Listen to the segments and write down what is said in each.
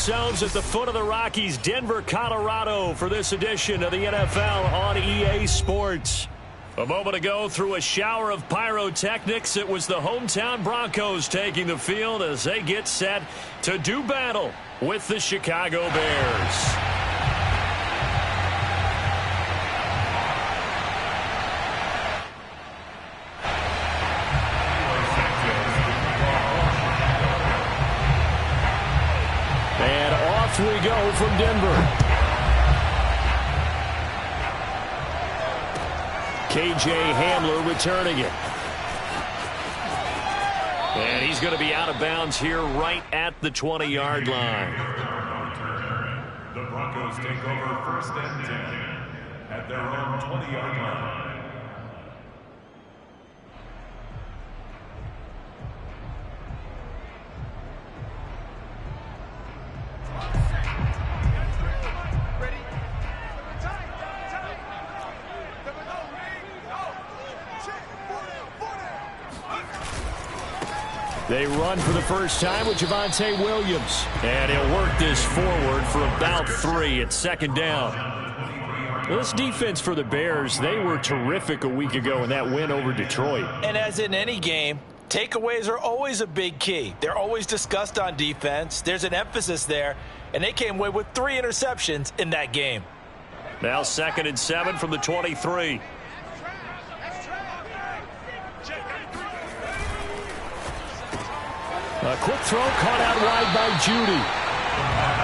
ourselves at the foot of the Rockies, Denver, Colorado, for this edition of the NFL on EA Sports. A moment ago, through a shower of pyrotechnics, it was the hometown Broncos taking the field as they get set to do battle with the Chicago Bears. And off we go from Denver. KJ Hamler returning it. And he's going to be out of bounds here right at the 20-yard line. The Broncos take over 1st and 10 at their own 20-yard line. They run for the first time with Javonte Williams. And he'll work this forward for about 3 at 2nd down. Well, this defense for the Bears, they were terrific a week ago in that win over Detroit. And as in any game, takeaways are always a big key. They're always discussed on defense. There's an emphasis there. And they came away with 3 interceptions in that game. Now 2nd and 7 from the 23. A quick throw caught out wide by Judy.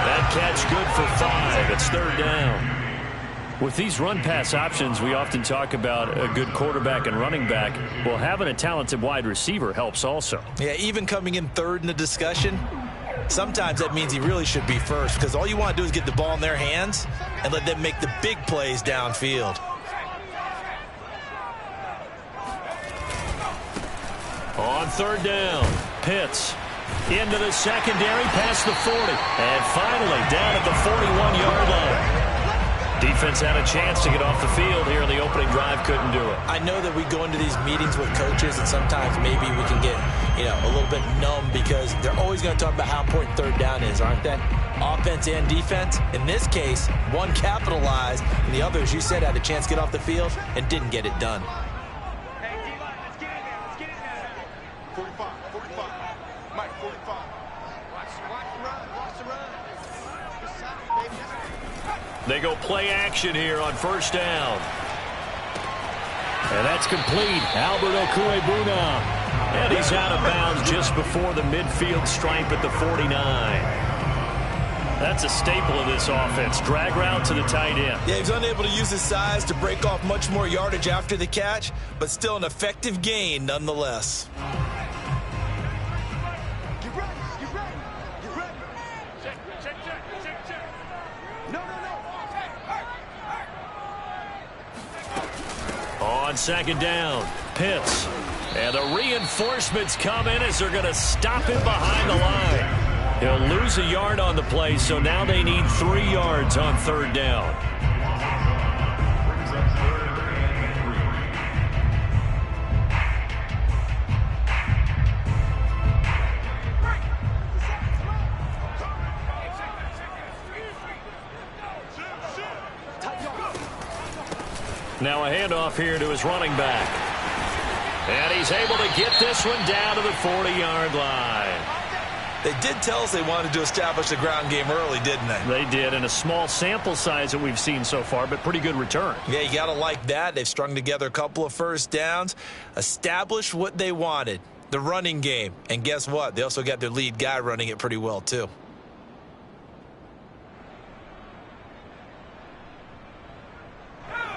That catch good for 5. It's 3rd down. With these run-pass options, we often talk about a good quarterback and running back. Well, having a talented wide receiver helps also. Yeah, even coming in 3rd in the discussion, sometimes that means he really should be first because all you want to do is get the ball in their hands and let them make the big plays downfield. On 3rd down, Pitts into the secondary, past the 40, and finally down at the 41-yard line. Defense had a chance to get off the field here in the opening drive, couldn't do it. I know that we go into these meetings with coaches, and sometimes maybe we can get, a little bit numb because they're always going to talk about how important 3rd down is, aren't they? Offense and defense. In this case, one capitalized, and the other, as you said, had a chance to get off the field and didn't get it done. They go play action here on 1st down. And that's complete. Albert Okwuegbunam. And he's out of bounds just before the midfield stripe at the 49. That's a staple of this offense. Drag route to the tight end. Yeah, he's unable to use his size to break off much more yardage after the catch, but still an effective gain nonetheless. On 2nd down, Pitts. And the reinforcements come in as they're going to stop him behind the line. He'll lose a yard on the play, so now they need 3 yards on 3rd down. Now a handoff here to his running back. And he's able to get this one down to the 40-yard line. They did tell us they wanted to establish the ground game early, didn't they? They did, in a small sample size that we've seen so far, but pretty good return. Yeah, you got to like that. They've strung together a couple of 1st downs, established what they wanted, the running game. And guess what? They also got their lead guy running it pretty well, too.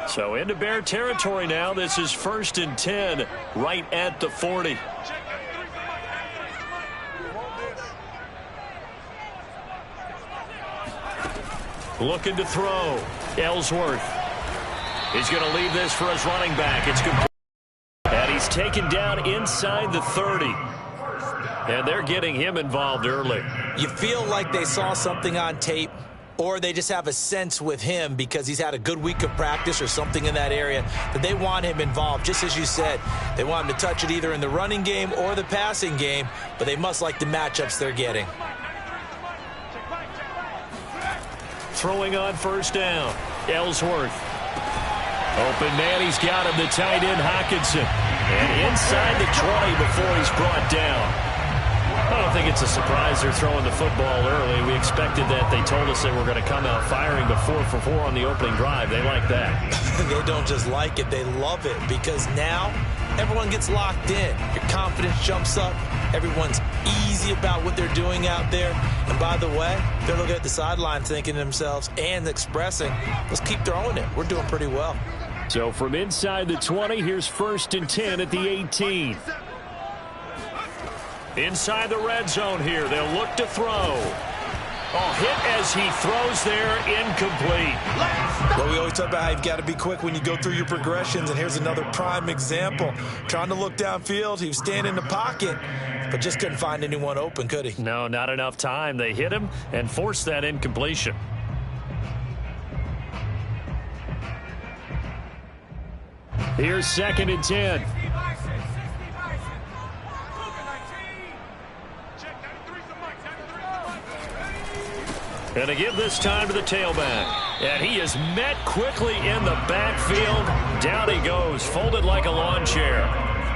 So into Bear territory now. This is 1st and 10 right at the 40. Looking to throw. Ellsworth. He's going to leave this for his running back. It's complete. And he's taken down inside the 30. And they're getting him involved early. You feel like they saw something on tape, or they just have a sense with him because he's had a good week of practice or something in that area that they want him involved. Just as you said, they want him to touch it either in the running game or the passing game, but they must like the matchups they're getting. throwing on first down. Ellsworth. Open man, he's got him, the tight end, Hockenson. And inside the 20 before he's brought down. I don't think it's a surprise they're throwing the football early. We expected that. They told us they were going to come out firing, but 4 for 4 on the opening drive. They like that. They don't just like it, they love it, because now everyone gets locked in. Your confidence jumps up. Everyone's easy about what they're doing out there. And by the way, they're looking at the sideline thinking to themselves and expressing, let's keep throwing it. We're doing pretty well. So from inside the 20, here's 1st and 10 at the 18. Inside the red zone here, they'll look to throw. Oh, hit as he throws there, incomplete. Well, we always talk about how you've got to be quick when you go through your progressions, and here's another prime example. Trying to look downfield, he was standing in the pocket, but just couldn't find anyone open, could he? No, not enough time. They hit him and forced that incompletion. Here's 2nd and 10. And to give this time to the tailback. And he is met quickly in the backfield. Down he goes, folded like a lawn chair.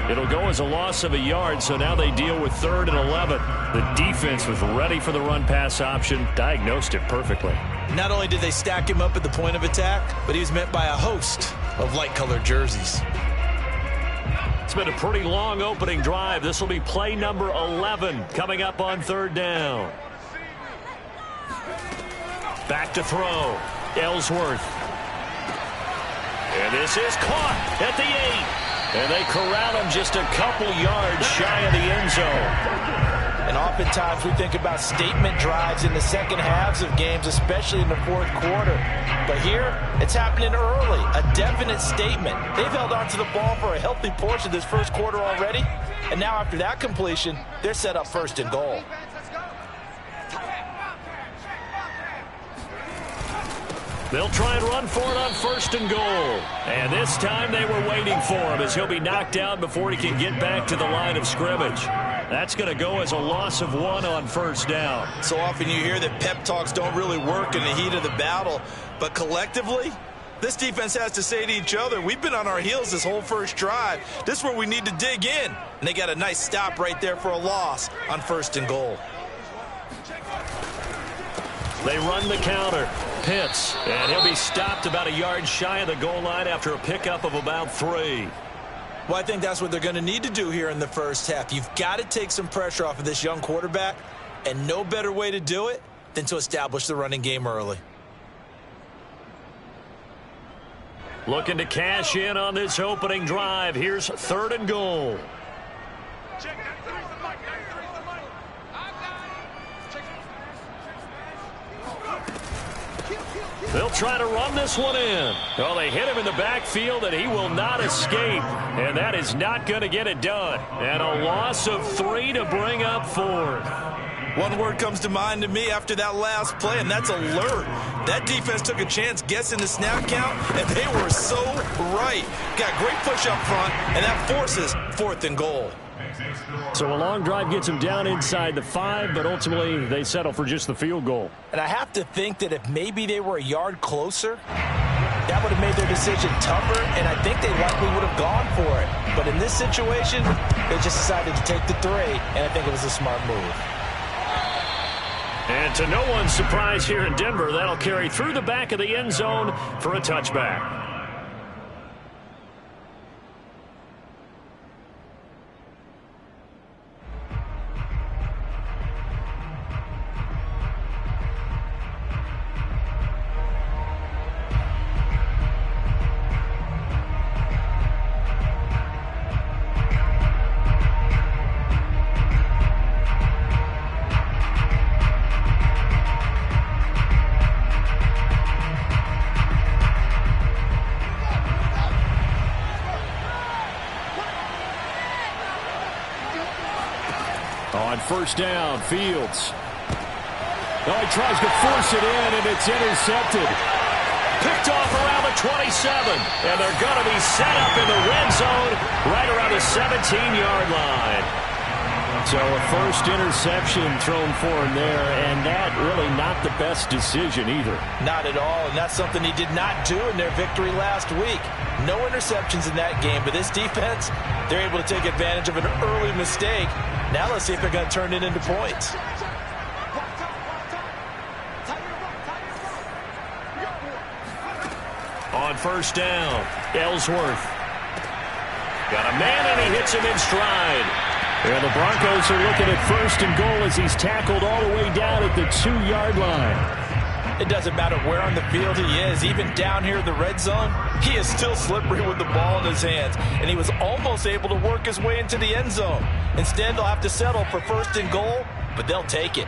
It'll go as a loss of a yard, so now they deal with 3rd and 11. The defense was ready for the run-pass option, diagnosed it perfectly. Not only did they stack him up at the point of attack, but he was met by a host of light-colored jerseys. It's been a pretty long opening drive. This will be play number 11 coming up on 3rd down. Back to throw. Ellsworth. And this is caught at the 8. And they corral him just a couple yards shy of the end zone. And oftentimes we think about statement drives in the second halves of games, especially in the 4th quarter. But here, it's happening early. A definite statement. They've held on to the ball for a healthy portion of this 1st quarter already. And now after that completion, they're set up 1st and goal. They'll try and run for it on 1st and goal. And this time they were waiting for him as he'll be knocked down before he can get back to the line of scrimmage. That's going to go as a loss of 1 on 1st down. So often you hear that pep talks don't really work in the heat of the battle. But collectively, this defense has to say to each other, we've been on our heels this whole 1st drive. This is where we need to dig in. And they got a nice stop right there for a loss on 1st and goal. They run the counter. Pitts, and he'll be stopped about a yard shy of the goal line after a pickup of about 3. Well, I think that's what they're going to need to do here in the 1st half. You've got to take some pressure off of this young quarterback, and no better way to do it than to establish the running game early. Looking to cash in on this opening drive. Here's 3rd and goal. They'll try to run this one in. Oh, they hit him in the backfield, and he will not escape. And that is not going to get it done. And a loss of 3 to bring up 4th. One word comes to mind to me after that last play, and that's alert. That defense took a chance guessing the snap count, and they were so right. Got great push up front, and that forces 4th and goal. So a long drive gets them down inside the 5, but ultimately they settle for just the field goal. And I have to think that if maybe they were a yard closer, that would have made their decision tougher, and I think they likely would have gone for it. But in this situation, they just decided to take the 3, and I think it was a smart move. And to no one's surprise here in Denver, that'll carry through the back of the end zone for a touchback. On 1st down, Fields. Oh, he tries to force it in, and it's intercepted. Picked off around the 27, and they're going to be set up in the red zone right around the 17-yard line. So a first interception thrown for him there, and that really not the best decision either. Not at all, and that's something he did not do in their victory last week. No interceptions in that game, but this defense, they're able to take advantage of an early mistake. Now let's see if they're going to turn it into points. On first down, Ellsworth. Got a man, and he hits him in stride. And the Broncos are looking at first and goal as he's tackled all the way down at the 2-yard line. It doesn't matter where on the field he is. Even down here in the red zone, he is still slippery with the ball in his hands. And he was almost able to work his way into the end zone. Instead, they'll have to settle for first and goal, but they'll take it.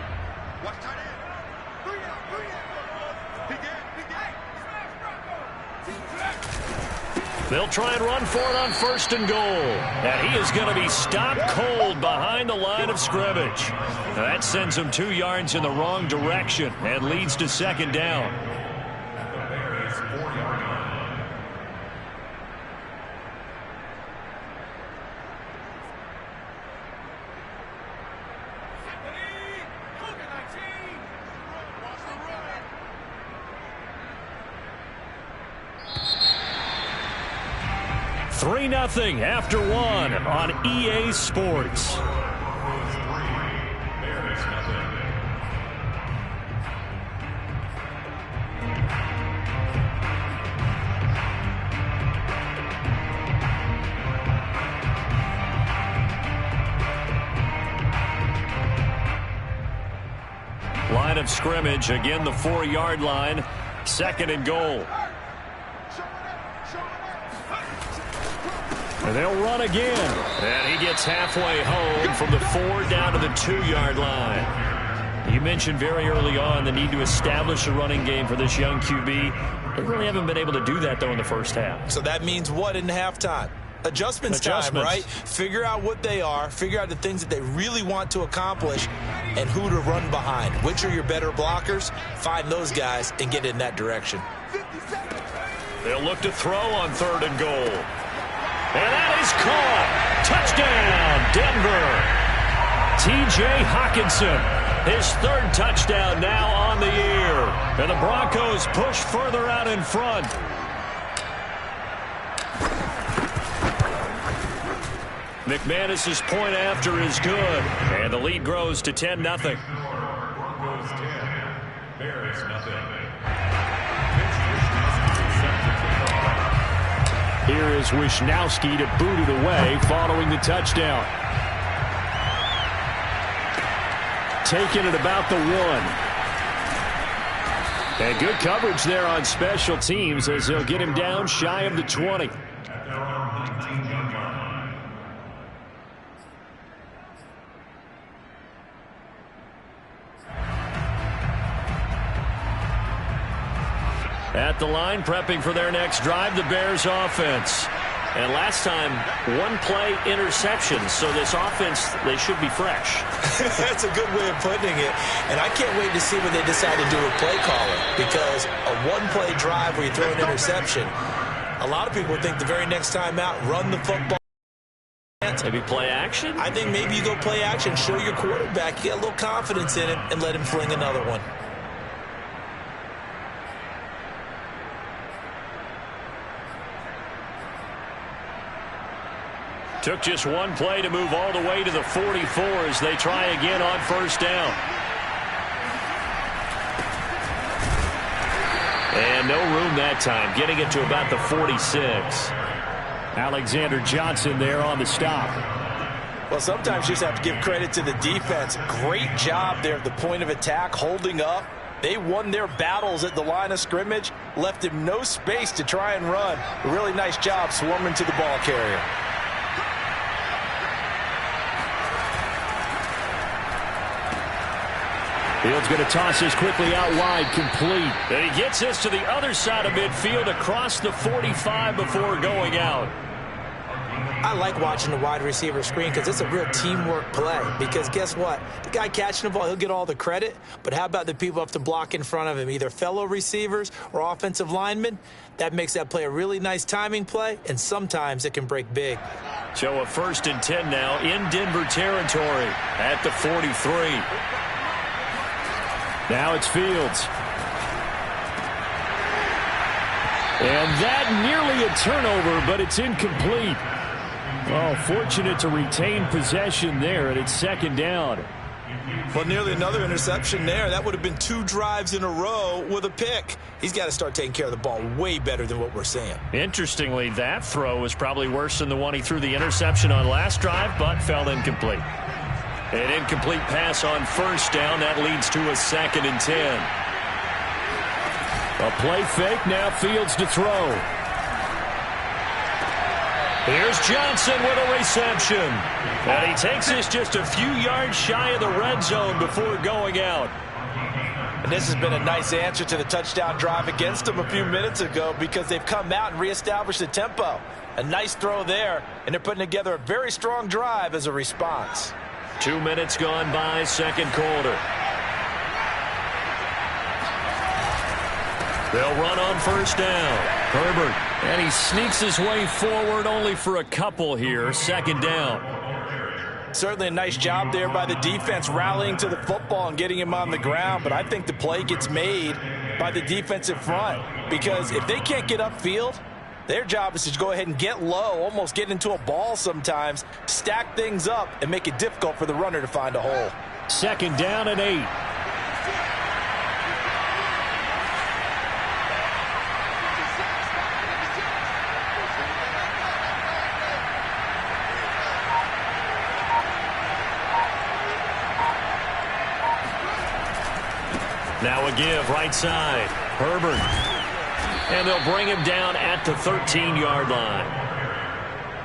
They'll try and run for it on first and goal. And he is going to be stopped cold behind the line of scrimmage. Now that sends him 2 yards in the wrong direction and leads to second down. Three 3-0 after one on EA Sports. Line of scrimmage, again the 4-yard line, second and goal. And they'll run again. And he gets halfway home from the 4 down to the 2-yard line. You mentioned very early on the need to establish a running game for this young QB. They really haven't been able to do that, though, in the first half. So that means what in halftime? Adjustments time, right? Figure out what they are, figure out the things that they really want to accomplish, and who to run behind. Which are your better blockers? Find those guys and get in that direction. They'll look to throw on third and goal. And that is caught. Touchdown, Denver. T.J. Hockenson, his third touchdown now on the year. And the Broncos push further out in front. McManus's point after is good. And the lead grows to 10-0. Broncos 10, Bears nothing. Here is Wishnowsky to boot it away following the touchdown. Taking it about the 1. And good coverage there on special teams as they'll get him down shy of the 20. At the line, prepping for their next drive, the Bears offense. And last time, 1-play interception. So this offense, they should be fresh. That's a good way of putting it. And I can't wait to see what they decide to do with play calling. Because a 1-play drive where you throw an interception, a lot of people think the very next time out, run the football. Maybe play action? I think maybe you go play action, show your quarterback, get a little confidence in him, and let him fling another one. Took just 1 play to move all the way to the 44 as they try again on first down. And no room that time, getting it to about the 46. Alexander Johnson there on the stop. Well, sometimes you just have to give credit to the defense. Great job there at the point of attack, holding up. They won their battles at the line of scrimmage, left him no space to try and run. A really nice job swarming to the ball carrier. Field's going to toss this quickly out wide, complete. And he gets this to the other side of midfield across the 45 before going out. I like watching the wide receiver screen because it's a real teamwork play. Because guess what? The guy catching the ball, he'll get all the credit. But how about the people who have to block in front of him, either fellow receivers or offensive linemen? That makes that play a really nice timing play, and sometimes it can break big. So a 1st and 10 now in Denver territory at the 43. Now it's Fields. And that nearly a turnover, but it's incomplete. Oh, fortunate to retain possession there, and it's 2nd down. Well, nearly another interception there. That would have been 2 drives in a row with a pick. He's got to start taking care of the ball way better than what we're seeing. Interestingly, that throw was probably worse than the one he threw the interception on last drive, but fell incomplete. An incomplete pass on 1st down. That leads to a 2nd and 10. A play fake, now Fields to throw. Here's Johnson with a reception. And he takes this just a few yards shy of the red zone before going out. And this has been a nice answer to the touchdown drive against them a few minutes ago because they've come out and reestablished the tempo. A nice throw there, and they're putting together a very strong drive as a response. 2 minutes gone by, 2nd quarter. They'll run on 1st down. Herbert, and he sneaks his way forward only for a couple here. 2nd down. Certainly a nice job there by the defense rallying to the football and getting him on the ground, but I think the play gets made by the defensive front because if they can't get upfield, their job is to go ahead and get low, almost get into a ball sometimes, stack things up, and make it difficult for the runner to find a hole. 2nd down and 8. Now a give right side. Herbert. And they'll bring him down at the 13-yard line.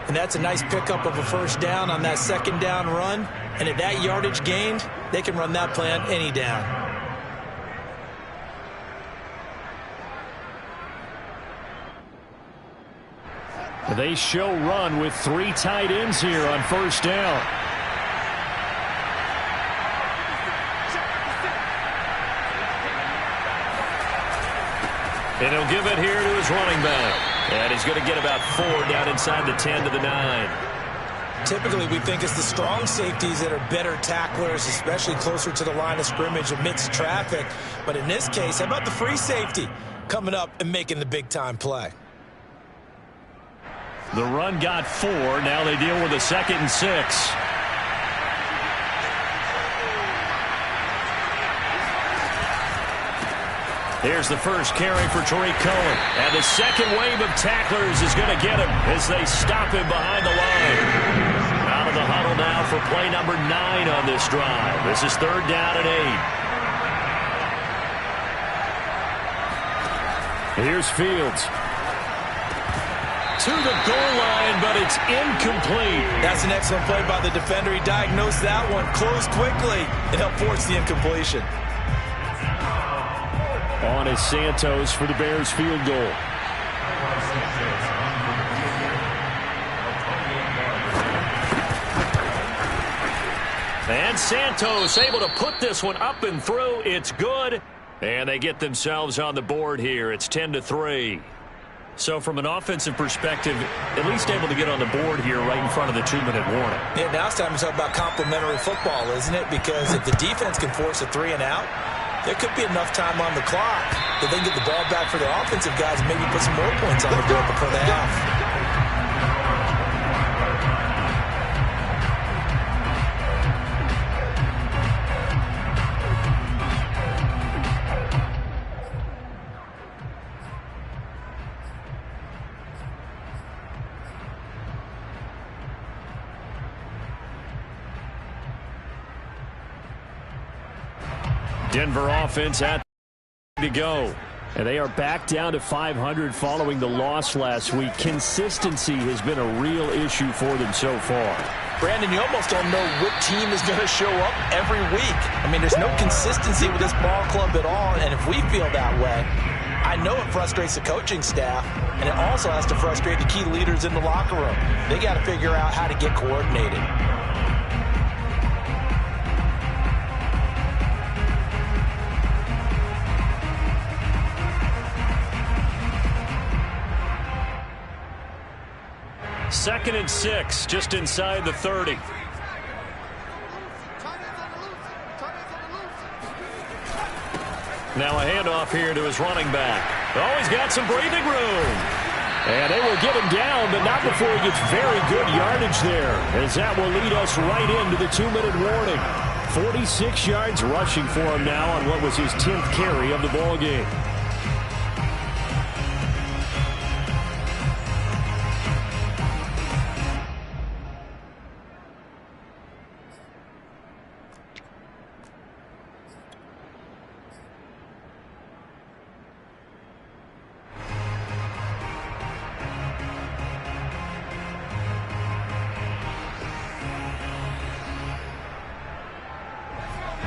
And that's a nice pickup of a 1st down on that 2nd down run. And at that yardage gained, they can run that play on any down. They show run with 3 tight ends here on 1st down. And he'll give it here to his running back. And he's going to get about 4 down inside the 10 to the 9. Typically, we think it's the strong safeties that are better tacklers, especially closer to the line of scrimmage amidst traffic. But in this case, how about the free safety coming up and making the big-time play? The run got 4. Now they deal with a 2nd and 6. Here's the first carry for Tariq Cohen. And the second wave of tacklers is going to get him as they stop him behind the line. Out of the huddle now for play number 9 on this drive. This is 3rd down and 8. Here's Fields. To the goal line, but it's incomplete. That's an excellent play by the defender. He diagnosed that one, closed quickly, and helped force the incompletion. On is Santos for the Bears field goal. And Santos able to put this one up and through. It's good. And they get themselves on the board here. It's 10-3. So from an offensive perspective, at least able to get on the board here right in front of the 2-minute warning. Yeah, now it's time to talk about complementary football, isn't it? Because if the defense can force a 3 and out, there could be enough time on the clock that they can get the ball back for the offensive guys and maybe put some more points on the board before the half. Denver offense at to go. And they are back down to 500 following the loss last week. Consistency has been a real issue for them so far. Brandon, you almost don't know what team is going to show up every week. I mean, there's no consistency with this ball club at all, and if we feel that way, I know it frustrates the coaching staff, and it also has to frustrate the key leaders in the locker room. They got to figure out how to get coordinated. 2nd and 6, just inside the 30. Now a handoff here to his running back. Oh, he's got some breathing room. And they will get him down, but not before he gets very good yardage there, as that will lead us right into the 2-minute warning. 46 yards rushing for him now on what was his 10th carry of the ball game.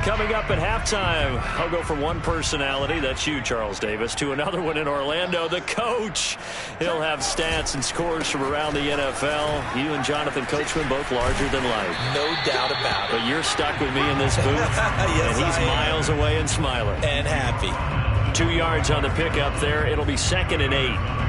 Coming up at halftime, I'll go from one personality, that's you, Charles Davis, to another one in Orlando, the coach. He'll have stats and scores from around the NFL. You and Jonathan Coachman both larger than life. No doubt about it. But you're stuck with me in this booth, yes, and he's miles away and smiling. And happy. 2 yards on the pickup there. It'll be 2nd and 8.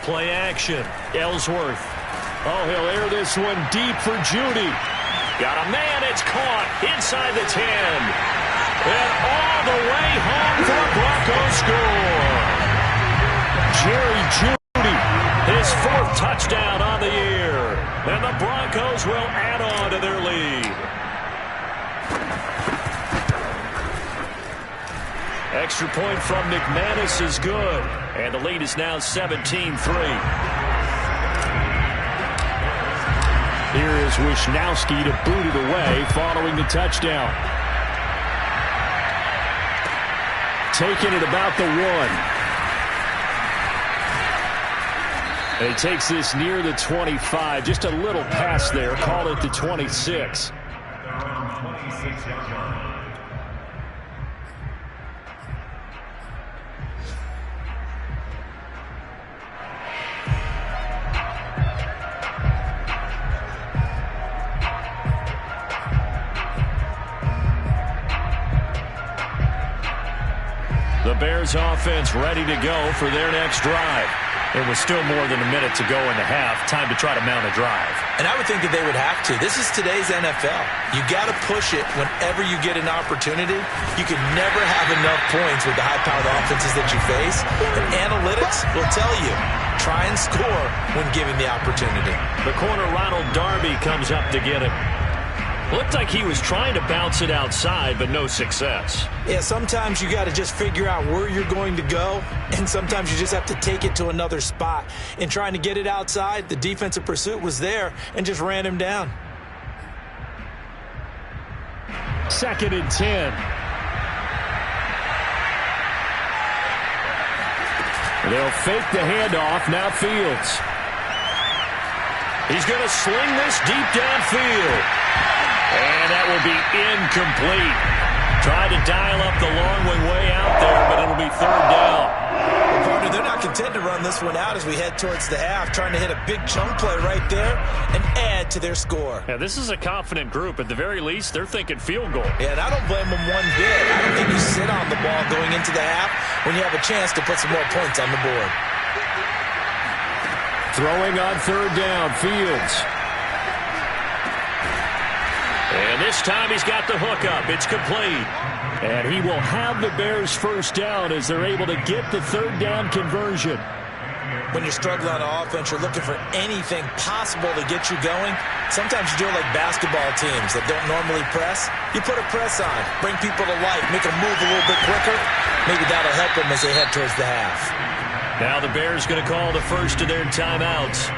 Play action. Ellsworth. Oh, he'll air this one deep for Judy. Got a man. It's caught inside the 10. And all the way home for a Broncos score. Jerry Judy, his 4th touchdown on the year. And the Broncos will add on to their lead. Extra point from McManus is good. And the lead is now 17-3. Here is Wisnowski to boot it away following the touchdown. Taking it about the 1. And he takes this near the 25. Just a little pass there. Call it the 26. The Bears offense ready to go for their next drive. It was still more than a minute to go in the half. Time to try to mount a drive. And I would think that they would have to. This is today's NFL. You got to push it whenever you get an opportunity. You can never have enough points with the high-powered offenses that you face. And analytics will tell you, try and score when given the opportunity. The corner, Ronald Darby, comes up to get it. Looked like he was trying to bounce it outside, but no success. Yeah, sometimes you got to just figure out where you're going to go, and sometimes you just have to take it to another spot. In trying to get it outside, the defensive pursuit was there and just ran him down. 2nd and 10. They'll fake the handoff. Now Fields. He's going to sling this deep downfield. And that will be incomplete. Tried to dial up the long way out there, but it'll be 3rd down. Well, partner, they're not content to run this one out as we head towards the half, trying to hit a big chunk play right there and add to their score. Yeah, this is a confident group. At the very least, they're thinking field goal. Yeah, and I don't blame them one bit. I don't think you sit on the ball going into the half when you have a chance to put some more points on the board. Throwing on 3rd down, Fields. And this time he's got the hook up. It's complete. And he will have the Bears' 1st down as they're able to get the 3rd down conversion. When you're struggling on offense, you're looking for anything possible to get you going. Sometimes you do it like basketball teams that don't normally press. You put a press on, bring people to life, make them move a little bit quicker. Maybe that'll help them as they head towards the half. Now the Bears going to call the first of their timeouts,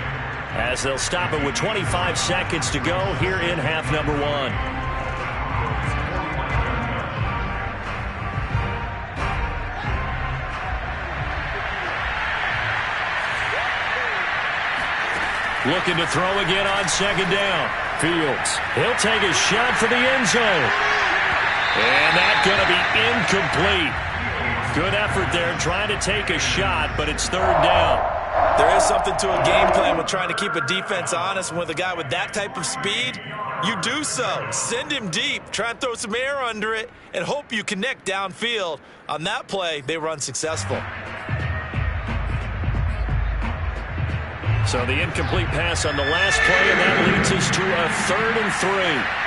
as they'll stop it with 25 seconds to go here in half number 1. Looking to throw again on 2nd down. Fields. He'll take a shot for the end zone. And that's going to be incomplete. Good effort there trying to take a shot, but it's 3rd down. There is something to a game plan with trying to keep a defense honest. With a guy with that type of speed, you do so. Send him deep, try and throw some air under it, and hope you connect downfield. On that play, they were unsuccessful. So the incomplete pass on the last play, and that leads us to a 3rd and 3.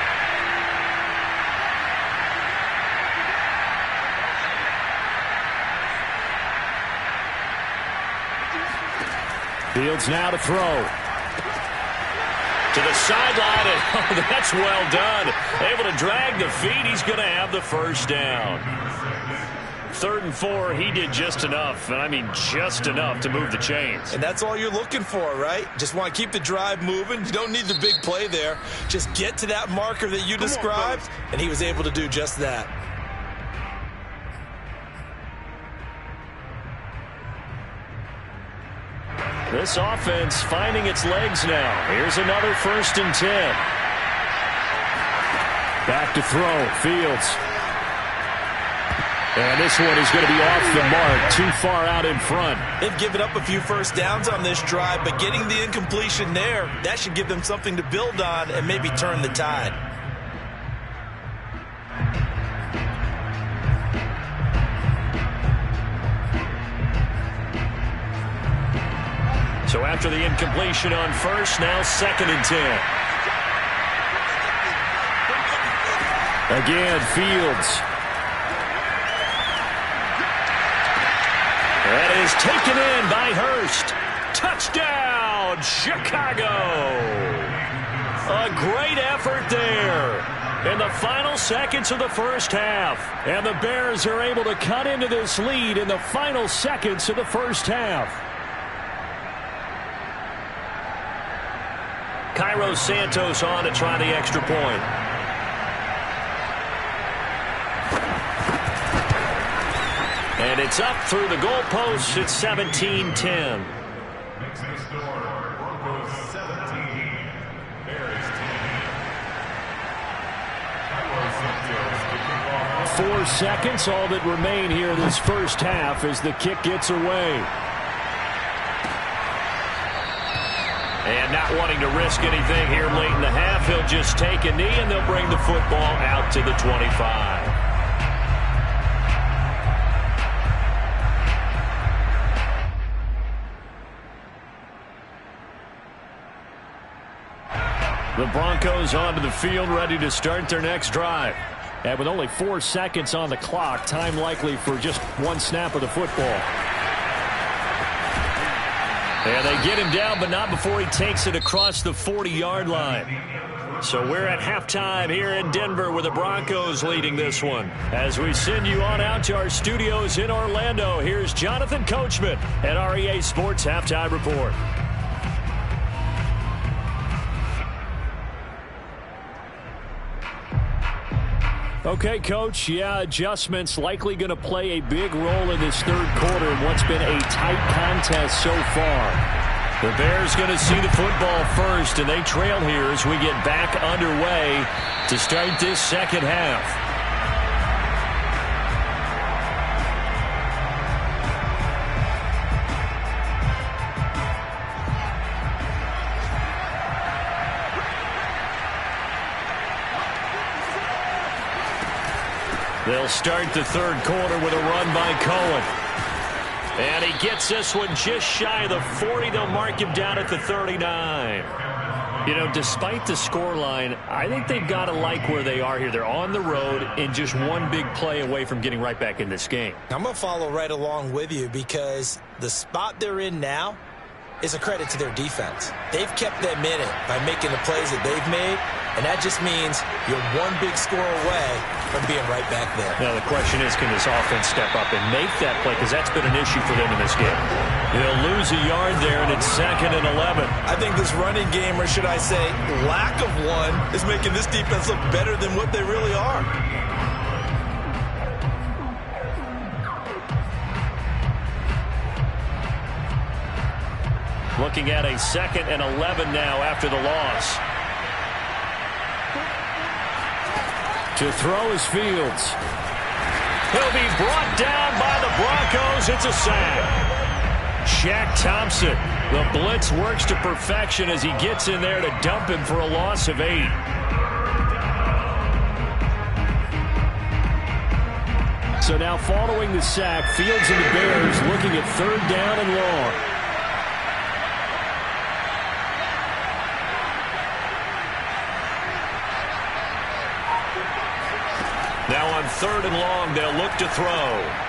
Fields now to throw. To the sideline, and oh, that's well done. Able to drag the feet. He's going to have the first down. 3rd and 4, he did just enough, and I mean just enough to move the chains. And that's all you're looking for, right? Just want to keep the drive moving. You don't need the big play there. Just get to that marker that you described, and he was able to do just that. This offense finding its legs now. Here's another 1st and 10. Back to throw. Fields. And this one is going to be off the mark. Too far out in front. They've given up a few first downs on this drive, but getting the incompletion there, that should give them something to build on and maybe turn the tide. So after the incompletion on 1st, now 2nd and 10. Again, Fields. That is taken in by Hurst. Touchdown, Chicago. A great effort there in the final seconds of the first half. And the Bears are able to cut into this lead in the final seconds of the first half. Cairo Santos on to try the extra point. And it's up through the goalposts. It's 17-10. Next to score, Broncos 17, Bears 10. 4 seconds, all that remain here in this first half as the kick gets away. And not wanting to risk anything here late in the half, he'll just take a knee, and they'll bring the football out to the 25. The Broncos onto the field, ready to start their next drive. And with only 4 seconds on the clock, time likely for just one snap of the football. And they get him down, but not before he takes it across the 40-yard line. So we're at halftime here in Denver with the Broncos leading this one. As we send you on out to our studios in Orlando, here's Jonathan Coachman at REA Sports Halftime Report. Okay, Coach, yeah, adjustments likely going to play a big role in this third quarter in what's been a tight contest so far. The Bears going to see the football first, and they trail here as we get back underway to start this second half. They'll start the third quarter with a run by Cohen. And he gets this one just shy of the 40. They'll mark him down at the 39. You know, despite the scoreline, I think they've got to like where they are here. They're on the road and just one big play away from getting right back in this game. I'm going to follow right along with you because the spot they're in now is a credit to their defense. They've kept them in it by making the plays that they've made, and that just means you're one big score away from being right back there. Now the question is, can this offense step up and make that play? Because that's been an issue for them in this game. They'll lose a yard there, and it's 2nd and 11. I think this running game, or should I say lack of one, is making this defense look better than what they really are. Looking at a 2nd and 11 now after the loss. To throw is Fields. He'll be brought down by the Broncos. It's a sack. Shaq Thompson. The blitz works to perfection as he gets in there to dump him for a loss of 8. So now following the sack, Fields and the Bears looking at 3rd down and long. Now on 3rd and long, they'll look to throw.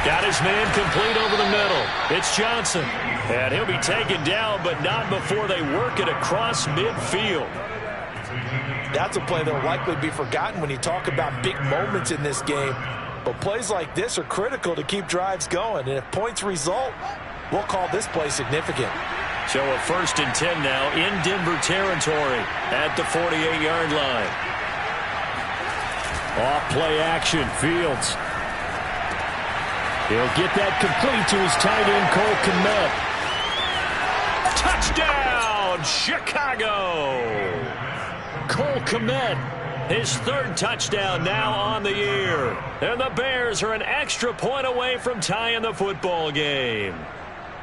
Got his man complete over the middle. It's Johnson. And he'll be taken down, but not before they work it across midfield. That's a play that will likely be forgotten when you talk about big moments in this game. But plays like this are critical to keep drives going. And if points result, we'll call this play significant. So a 1st and 10 now in Denver territory at the 48-yard line. Off play action, Fields. He'll get that complete to his tight end, Cole Kmet. Touchdown, Chicago! Cole Kmet, his 3rd touchdown now on the year. And the Bears are an extra point away from tying the football game.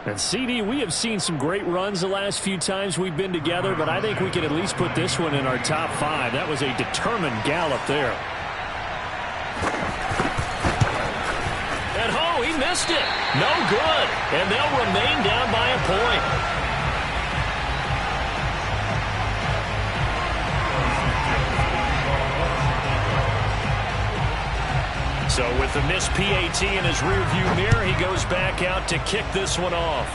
And CD, we have seen some great runs the last few times we've been together, but I think we can at least put this one in our top 5. That was a determined gallop there. He missed it. No good. And they'll remain down by a point. So with the missed PAT in his rearview mirror, he goes back out to kick this one off.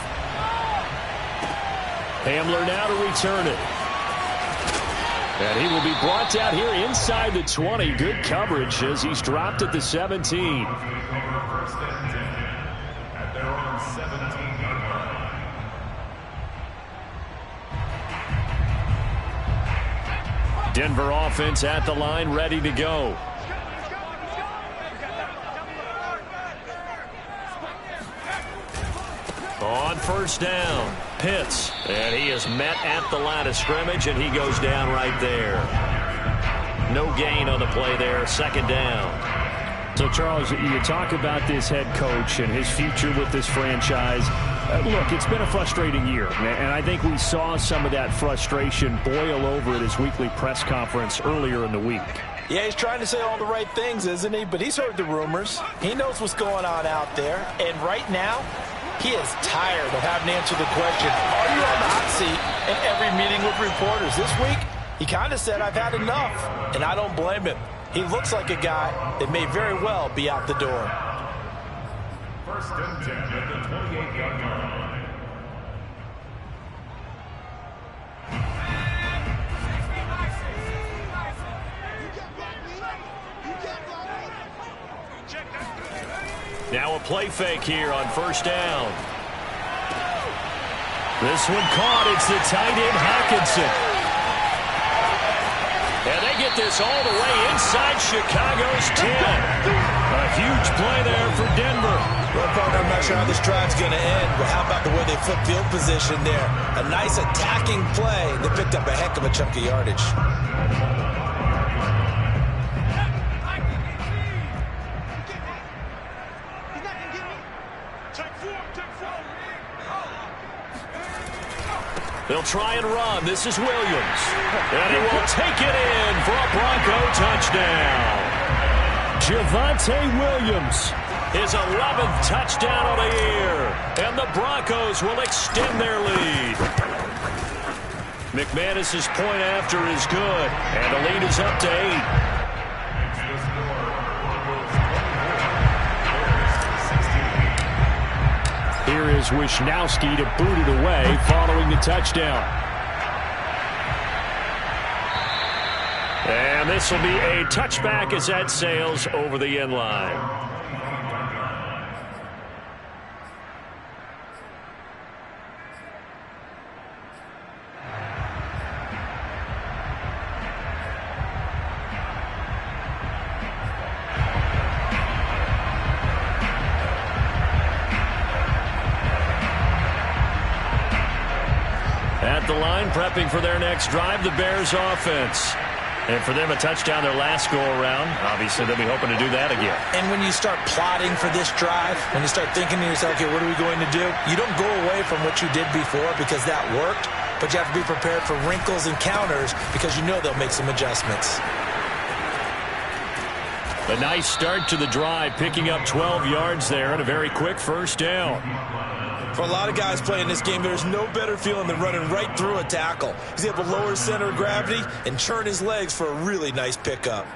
Hamler now to return it. And he will be brought out here inside the 20. Good coverage as he's dropped at the 17. Denver offense at the line, ready to go. On 1st down, Pitts. And he is met at the line of scrimmage, and he goes down right there. No gain on the play there, 2nd down. So, Charles, you talk about this head coach and his future with this franchise. Look, it's been a frustrating year, and I think we saw some of that frustration boil over at his weekly press conference earlier in the week. Yeah, he's trying to say all the right things, isn't he? But he's heard the rumors. He knows what's going on out there. And right now, he is tired of having to answer the question, are you on the hot seat in every meeting with reporters? This week, he kind of said, I've had enough. And I don't blame him. He looks like a guy that may very well be out the door. 1st and 10 at the 28-yard line. Now a play fake here on 1st down. This one caught. It's the tight end, Hockenson. And they get this all the way inside Chicago's 10. A huge play there for Denver. Well, partner, I'm not sure how this drive's going to end, but how about the way they flip field position there? A nice attacking play. They picked up a heck of a chunk of yardage. They'll try and run. This is Williams. And he will take it in for a Bronco touchdown. Javonte Williams, his 11th touchdown of the year. And the Broncos will extend their lead. McManus's point after is good. And the lead is up to 8. Here is Wisnowski to boot it away following the touchdown. And this will be a touchback as that sails over the end line. At the line, prepping for their next drive, the Bears offense. And for them, a touchdown their last go-around. Obviously, they'll be hoping to do that again. And when you start plotting for this drive, when you start thinking to yourself, okay, what are we going to do? You don't go away from what you did before because that worked, but you have to be prepared for wrinkles and counters because you know they'll make some adjustments. A nice start to the drive, picking up 12 yards there and a very quick first down. For a lot of guys playing this game, there's no better feeling than running right through a tackle. He's able to lower his center of gravity and churn his legs for a really nice pickup.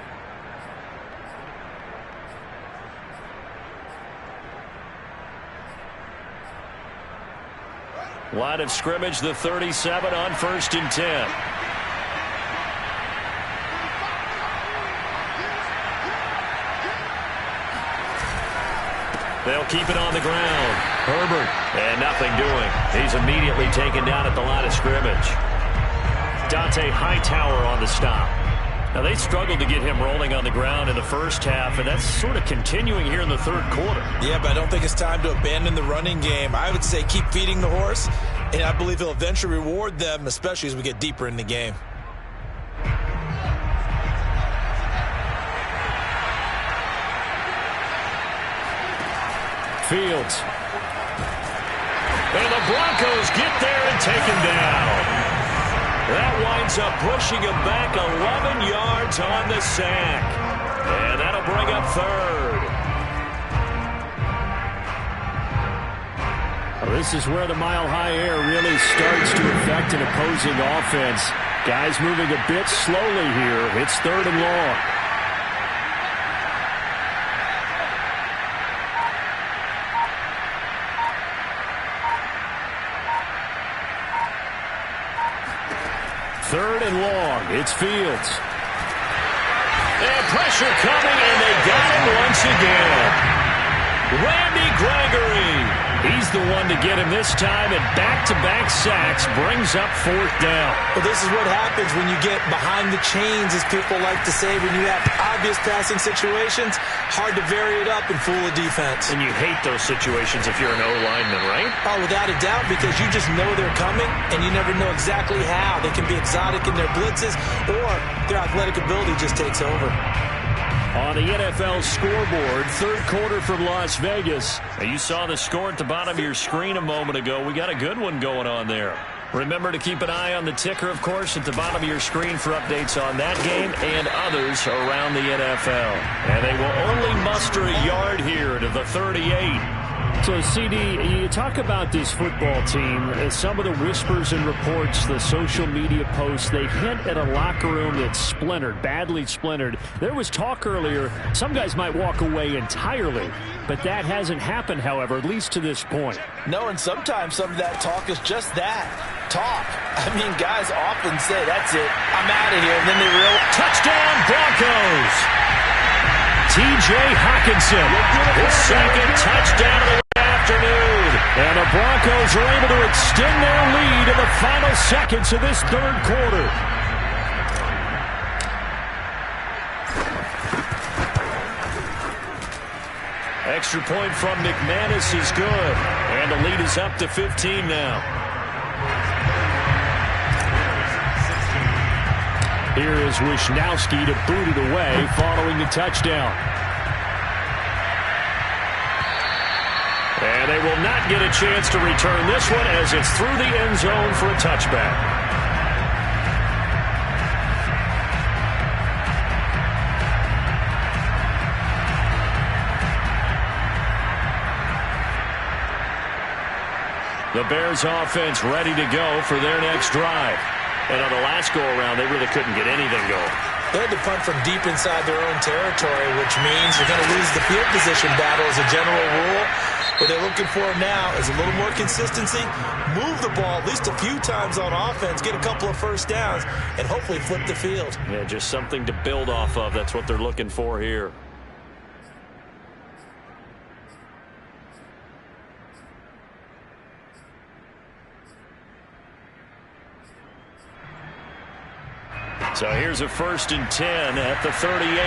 Line of scrimmage, the 37 on 1st and 10. They'll keep it on the ground. Herbert, and nothing doing. He's immediately taken down at the line of scrimmage. Dante Hightower on the stop. Now, they struggled to get him rolling on the ground in the first half, and that's sort of continuing here in the third quarter. Yeah, but I don't think it's time to abandon the running game. I would say keep feeding the horse, and I believe he'll eventually reward them, especially as we get deeper in the game. Fields. And the Broncos get there and take him down. That winds up pushing him back 11 yards on the sack. And that'll bring up third. Well, this is where the mile-high air really starts to affect an opposing offense. Guys moving a bit slowly here. It's 3rd and long. Third and long. It's Fields. And pressure coming, and they got him once again. Randy Gregory. He's the one to get him this time, and back-to-back sacks brings up 4th down. Well, this is what happens when you get behind the chains, as people like to say. When you have obvious passing situations, hard to vary it up and fool a defense. And you hate those situations if you're an O-lineman, right? Oh, without a doubt, because you just know they're coming, and you never know exactly how. They can be exotic in their blitzes, or their athletic ability just takes over. On the NFL scoreboard, third quarter from Las Vegas. You saw the score at the bottom of your screen a moment ago. We got a good one going on there. Remember to keep an eye on the ticker, of course, at the bottom of your screen for updates on that game and others around the NFL. And they will only muster a yard here to the 38. So, CD, you talk about this football team, some of the whispers and reports, the social media posts, they hint at a locker room that's splintered, badly splintered. There was talk earlier, some guys might walk away entirely, but that hasn't happened, however, at least to this point. No, and sometimes some of that talk is just that, talk. I mean, guys often say, that's it, I'm out of here, and then they realize, touchdown Broncos! T.J. Hockenson, his second touchdown of the afternoon. And the Broncos are able to extend their lead in the final seconds of this third quarter. Extra point from McManus is good. And the lead is up to 15 now. Here is Wisnowski to boot it away following the touchdown. And they will not get a chance to return this one as it's through the end zone for a touchback. The Bears offense ready to go for their next drive. And on the last go-around, they really couldn't get anything going. They had to punt from deep inside their own territory, which means they're going to lose the field position battle as a general rule. What they're looking for now is a little more consistency, move the ball at least a few times on offense, get a couple of first downs, and hopefully flip the field. Yeah, just something to build off of. That's what they're looking for here. So here's a 1st and 10 at the 38.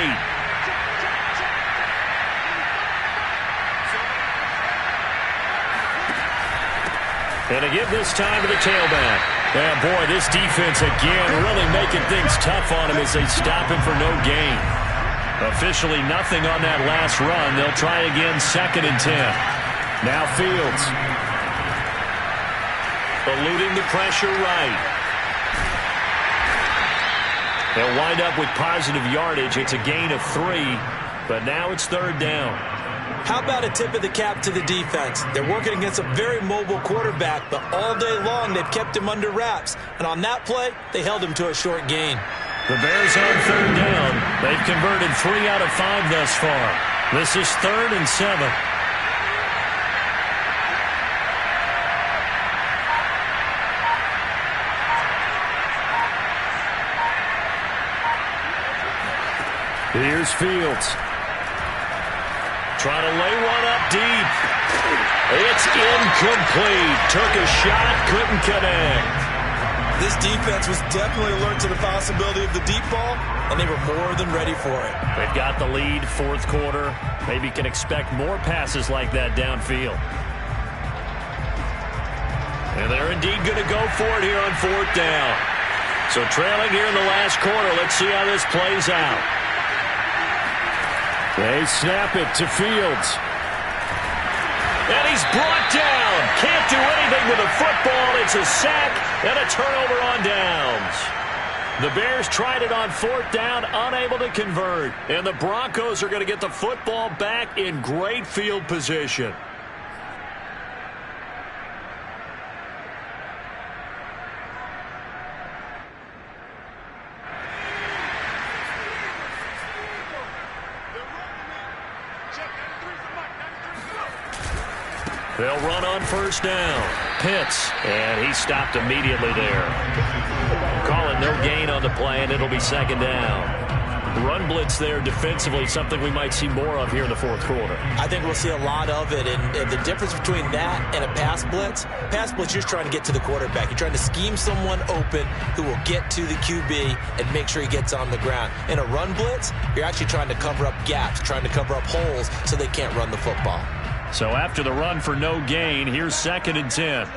And a give this time to the tailback. Yeah, boy, this defense again really making things tough on him as they stop him for no gain. Officially nothing on that last run. They'll try again, 2nd and 10. Now Fields. Eluding the pressure right. They'll wind up with positive yardage. It's a gain of 3, but now it's 3rd down. How about a tip of the cap to the defense? They're working against a very mobile quarterback, but all day long they've kept him under wraps. And on that play, they held him to a short gain. The Bears on 3rd down. They've converted 3 out of 5 thus far. This is 3rd and 7. Here's Fields. Trying to lay one up deep. It's incomplete. Took a shot, couldn't connect. This defense was definitely alert to the possibility of the deep ball, and they were more than ready for it. They've got the lead, 4th quarter. Maybe can expect more passes like that downfield. And they're indeed going to go for it here on 4th down. So trailing here in the last quarter. Let's see how this plays out. They snap it to Fields. And he's brought down. Can't do anything with the football. It's a sack and a turnover on downs. The Bears tried it on 4th down, unable to convert. And the Broncos are going to get the football back in great field position. They'll run on 1st down. Pitts, and he stopped immediately there. Calling no gain on the play, and it'll be 2nd down. Run blitz there defensively, something we might see more of here in the 4th quarter. I think we'll see a lot of it, and the difference between that and a pass blitz, you're just trying to get to the quarterback. You're trying to scheme someone open who will get to the QB and make sure he gets on the ground. In a run blitz, you're actually trying to cover up gaps, trying to cover up holes so they can't run the football. So after the run for no gain, here's 2nd and 10.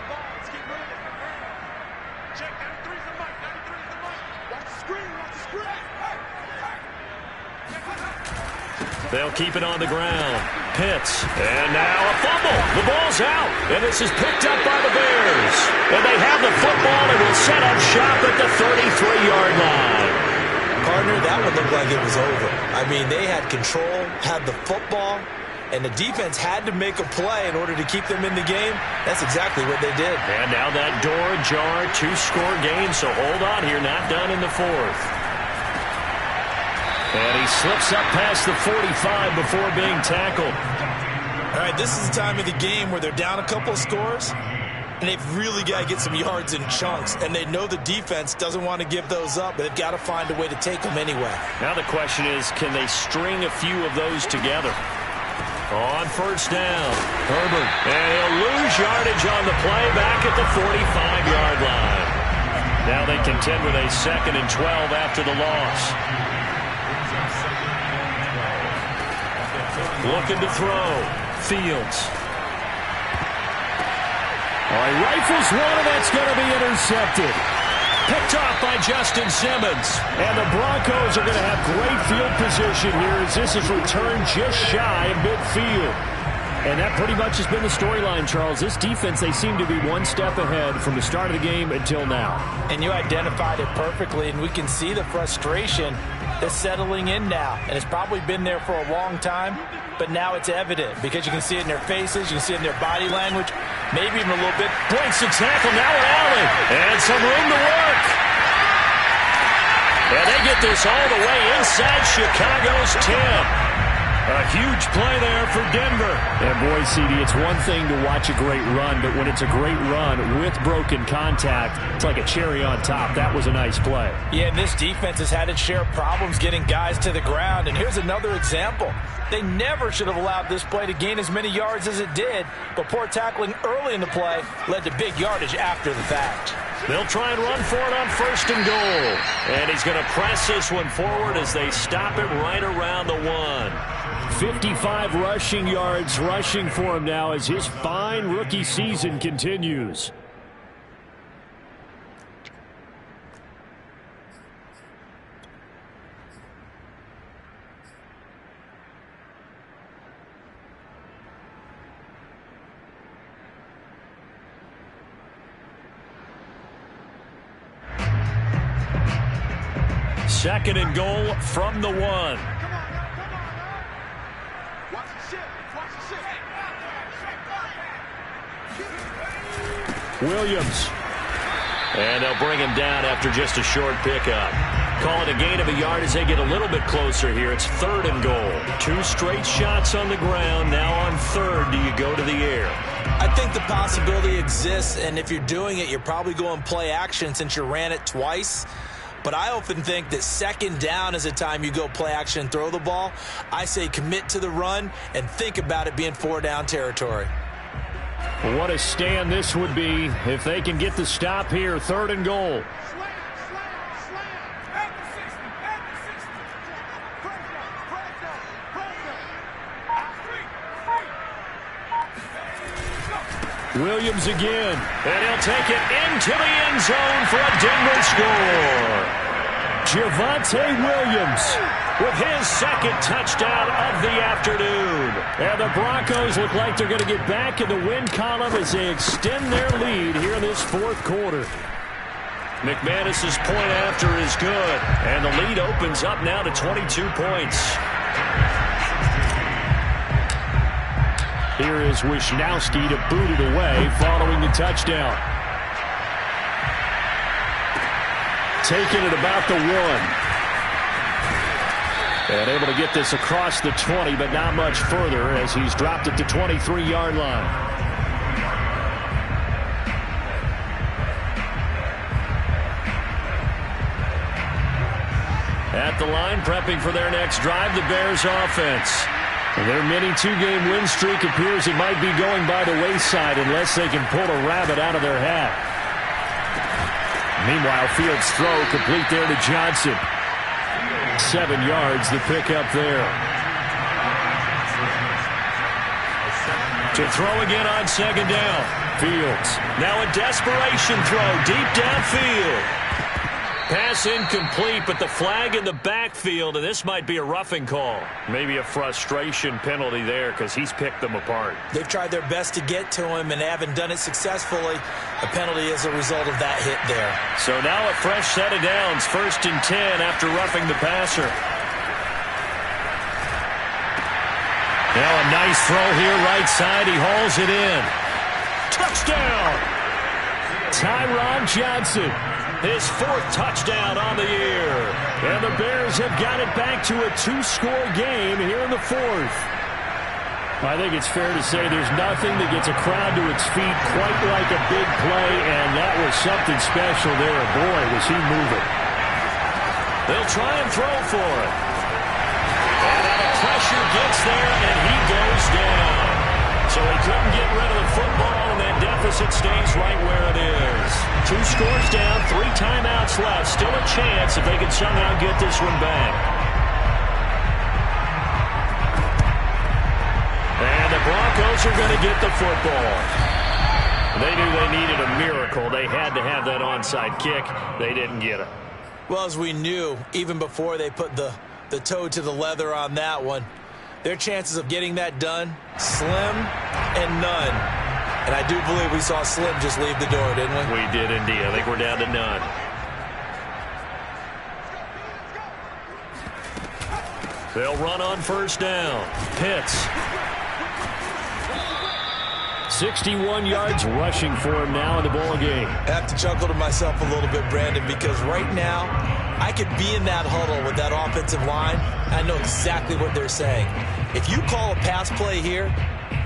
They'll keep it on the ground. Pitts. And now a fumble. The ball's out. And this is picked up by the Bears. And they have the football and will set up shop at the 33-yard line. Partner, that would look like it was over. I mean, they had control, had the football, and the defense had to make a play in order to keep them in the game. That's exactly what they did. And now that door ajar, 2-score game, so hold on here, not done in the 4th. And he slips up past the 45 before being tackled. All right, this is the time of the game where they're down a couple of scores, and they've really got to get some yards in chunks, and they know the defense doesn't want to give those up, but they've got to find a way to take them anyway. Now the question is, can they string a few of those together? On 1st down, Herbert, and he'll lose yardage on the play back at the 45-yard line. Now they contend with a 2nd and 12 after the loss. Looking to throw. Fields. All right, rifles one, and that's going to be intercepted. Picked off by Justin Simmons. And the Broncos are going to have great field position here as this is returned just shy of midfield. And that pretty much has been the storyline, Charles. This defense, they seem to be one step ahead from the start of the game until now. And you identified it perfectly, and we can see the frustration that's settling in now. And it's probably been there for a long time, but now it's evident because you can see it in their faces, you can see it in their body language, maybe even a little bit. Breaks the tackle, now an alley, and some room to work. And they get this all the way inside Chicago's 10. A huge play there for Denver. And boy, CD, it's one thing to watch a great run, but when it's a great run with broken contact, it's like a cherry on top. That was a nice play. Yeah, and this defense has had its share of problems getting guys to the ground. And here's another example. They never should have allowed this play to gain as many yards as it did, but poor tackling early in the play led to big yardage after the fact. They'll try and run for it on 1st and goal. And he's going to press this one forward as they stop it right around the 1. 55 rushing yards rushing for him now as his fine rookie season continues. 2nd and goal from the 1. Williams. And they'll bring him down after just a short pickup. Call it a gain of a yard as they get a little bit closer here. It's 3rd and goal. 2 straight shots on the ground. Now on 3rd, do you go to the air? I think the possibility exists, and if you're doing it, you're probably going play action since you ran it twice. But I often think that 2nd down is the time you go play action and throw the ball. I say commit to the run and think about it being 4-down territory. What a stand this would be if they can get the stop here. 3rd and goal. Williams again, and he'll take it into the end zone for a Denver score. Javonte Williams with his 2nd touchdown of the afternoon. And the Broncos look like they're going to get back in the win column as they extend their lead here in this 4th quarter. McManus's point after is good, and the lead opens up now to 22 points. Here is Wisnowski to boot it away following the touchdown. Taking it about the 1. And able to get this across the 20, but not much further as he's dropped it to 23-yard line. At the line, prepping for their next drive, the Bears offense. Their mini 2-game win streak appears it might be going by the wayside unless they can pull a rabbit out of their hat. Meanwhile, Fields' throw complete there to Johnson. 7 yards, the pickup there. To throw again on 2nd down. Fields. Now a desperation throw deep downfield. Pass incomplete, but the flag in the backfield, and this might be a roughing call. Maybe a frustration penalty there because he's picked them apart. They've tried their best to get to him and haven't done it successfully. A penalty is a result of that hit there. So now a fresh set of downs, 1st and 10 after roughing the passer. Now a nice throw here, right side. He hauls it in. Touchdown! Tyron Johnson. His 4th touchdown on the year. And the Bears have got it back to a 2-score game here in the 4th. I think it's fair to say there's nothing that gets a crowd to its feet quite like a big play, and that was something special there. Boy, was he moving. They'll try and throw for it. And now the pressure gets there, and he goes down. So he couldn't get rid of the football, and that deficit stays right where it is. 2 scores down, 3 timeouts left. Still a chance if they can somehow get this one back. And the Broncos are going to get the football. They knew they needed a miracle. They had to have that onside kick. They didn't get it. Well, as we knew, even before they put the toe to the leather on that one, their chances of getting that done, slim and none. And I do believe we saw Slim just leave the door, didn't we? We did indeed. I think we're down to none. They'll run on 1st down. Pitts. 61 yards rushing for him now in the ball game. I have to chuckle to myself a little bit, Brandon, because right now I could be in that huddle with that offensive line. I know exactly what they're saying. If you call a pass play here,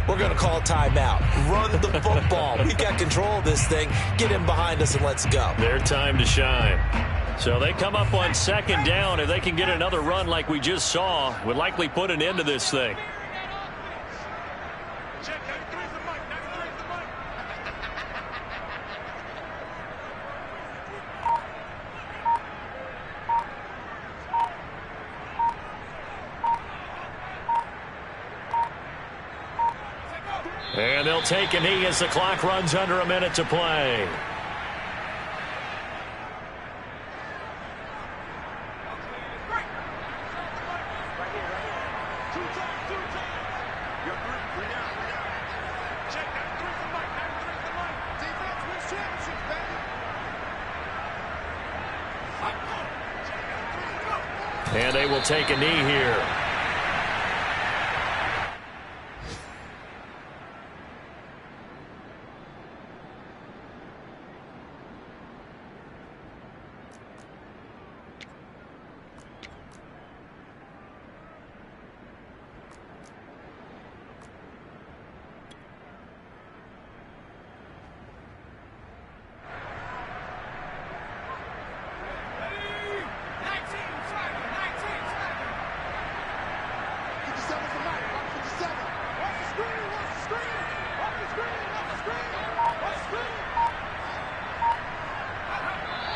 we're going to call a timeout. Run the football. We got control of this thing. Get in behind us and let's go. Their time to shine. So they come up on 2nd down. If they can get another run like we just saw, would likely put an end to this thing. And they'll take a knee as the clock runs under a minute to play. And they will take a knee here.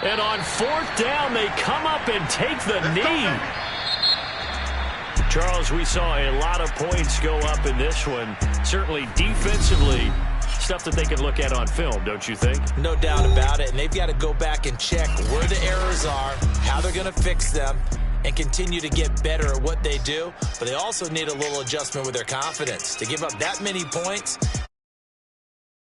And on fourth down, they come up and take the knee. Charles, we saw a lot of points go up in this one. Certainly defensively, stuff that they can look at on film, don't you think? No doubt about it. And they've got to go back and check where the errors are, how they're going to fix them, and continue to get better at what they do. But they also need a little adjustment with their confidence. To give up that many points,